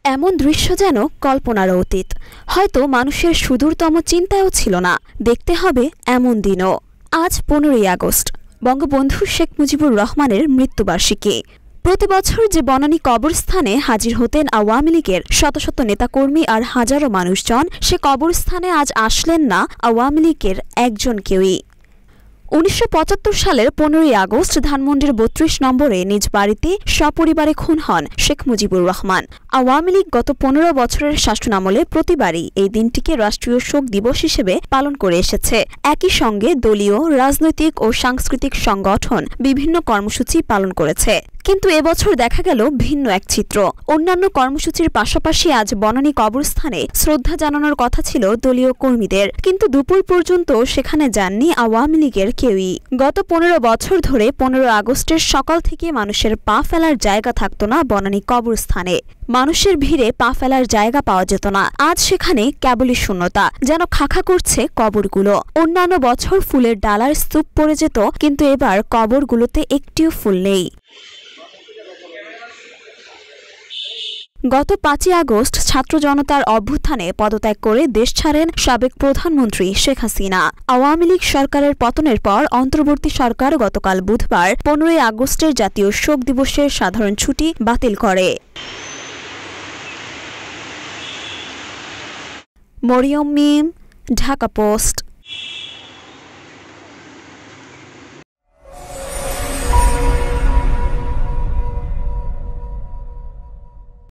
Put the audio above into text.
এমন দৃশ্য যেন কল্পনার অতীত, হয়তো মানুষের সুদূরতম চিন্তায়ও ছিল না দেখতে হবে এমন দিনও। আজ 15ই আগস্ট, বঙ্গবন্ধু শেখ মুজিবুর রহমানের মৃত্যুবার্ষিকী। প্রতি বছর যে বনানী কবরস্থানে হাজির হতেন আওয়ামী লীগের শত শত নেতাকর্মী আর হাজারো মানুষজন, সে কবরস্থানে আজ আসলেন না আওয়ামী লীগের একজন কেউই। 1975 সালের 15ই আগস্ট ধানমন্ডির 32 নম্বরে নিজ বাড়িতে সপরিবারে খুন হন শেখ মুজিবুর রহমান। আওয়ামী লীগ গত 15 বছরের শাসনামলে প্রতিবারই এই দিনটিকে রাষ্ট্রীয় শোক দিবস হিসেবে পালন করে এসেছে। একই সঙ্গে দলীয়, রাজনৈতিক ও সাংস্কৃতিক সংগঠন বিভিন্ন কর্মসূচি পালন করেছে। কিন্তু এবছর দেখা গেল ভিন্ন এক চিত্র। অন্যান্য কর্মসূচির পাশাপাশি আজ বনানী কবরস্থানে শ্রদ্ধা জানানোর কথা ছিল দলীয় কর্মীদের, কিন্তু দুপুর পর্যন্ত সেখানে যাননি আওয়ামী লীগের কেউই। গত 15 বছর ধরে 15 আগস্টের সকাল থেকে মানুষের পা ফেলার জায়গা থাকত না বনানী কবরস্থানে। মানুষের ভিড়ে পা ফেলার জায়গা পাওয়া যেত না। আজ সেখানে কেবলই শূন্যতা, যেন খাখা করছে কবরগুলো। অন্যান্য বছর ফুলের ডালার স্তূপ পড়ে যেত, কিন্তু এবার কবরগুলোতে একটিও ফুল নেই। গত 5ই আগস্ট ছাত্র জনতার অভ্যুত্থানে পদত্যাগ করে দেশ ছাড়েন সাবেক প্রধানমন্ত্রী শেখ হাসিনা। আওয়ামী লীগ সরকারের পতনের পর অন্তর্বর্তী সরকার গতকাল বুধবার 15ই আগস্টের জাতীয় শোক দিবসের সাধারণ ছুটি বাতিল করে। মরিয়ম মিম, ঢাকা পোস্ট।